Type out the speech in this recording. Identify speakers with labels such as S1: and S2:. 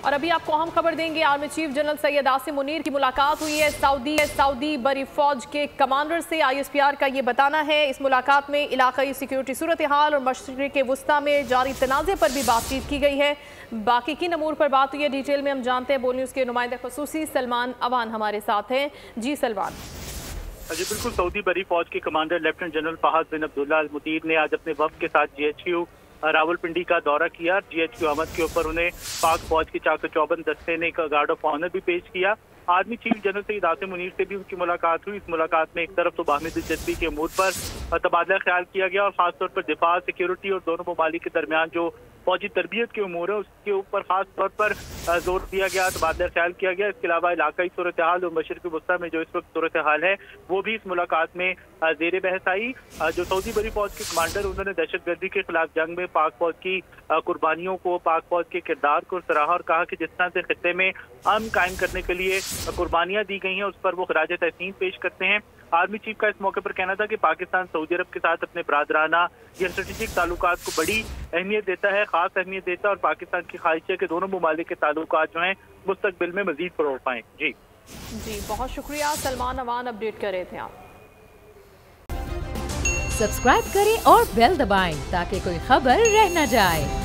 S1: اور ابھی آپ کو اہم خبر دیں گے، army chief general Syed Asim Munir کی ملاقات ہوئی ہے سعودی بری فوج کے کمانڈر سے۔ ISPR کا یہ بتانا ہے اس ملاقات میں علاقائی سیکیورٹی صورتحال اور مشرق وسطیٰ میں جاری تنازع پر بھی بات چیت کی گئی ہے۔ باقی کن امور پر بات ہوئی ہے ڈیٹیل میں ہم جانتے ہیں۔ بول نیوز کے نمائندہ خصوصی سلمان اوان ہمارے ساتھ ہیں۔ جی سلمان۔
S2: جی بالکل، سعودی بری فوج کے کمانڈر لیفٹیننٹ جنرل فہد بن عبداللہ المطیر نے آج اپنے وفد کے ساتھ GHQ راولپنڈی کا دورہ کیا۔ GHQ آمد کے اوپر انہیں پاک فوج کے 454 دستے نے ایک گارڈ آف آنر بھی پیش کیا۔ Army chief general Syed Asim Munir سے بھی ان کی ملاقات ہوئی۔ اس ملاقات میں ایک طرف تو باہمی دلچسپی کے امور پر تبادلہ خیال کیا گیا اور خاص طور پر دفاع، سیکیورٹی اور دونوں ممالک کے درمیان جو فوجی تربیت کے امور ہیں اس کے اوپر خاص طور پر زور دیا گیا، تبادلہ خیال کیا گیا۔ اس کے علاوہ علاقائی صورتحال اور مشرق وسطیٰ میں جو اس وقت صورتحال ہے وہ بھی اس ملاقات میں زیر بحث آئی۔ جو سعودی بری فوج کے کمانڈر انہوں نے دہشت گردی کے خلاف جنگ میں پاک فوج کی قربانیوں کو، پاک فوج کے کردار کو سراہا اور کہا کہ جس طرح سے خطے میں امن قائم کرنے کے لیے قربانیاں دی گئی ہیں اس پر وہ خراج تحسین پیش کرتے ہیں۔ آرمی چیف کا اس موقع پر کہنا تھا کہ پاکستان سعودی عرب کے ساتھ اپنے برادرانہ یا اسٹریٹجک تعلقات کو بڑی اہمیت دیتا ہے، خاص اہمیت دیتا ہے، اور پاکستان کی خواہش ہے کہ دونوں ممالک کے تعلقات جو ہیں مستقبل میں مزید فروغ پائیں۔ جی
S1: بہت شکریہ سلمان اوان، اپڈیٹ کر رہے تھے آپ۔
S3: سبسکرائب کریں اور بیل دبائیں تاکہ کوئی خبر رہ نہ جائے۔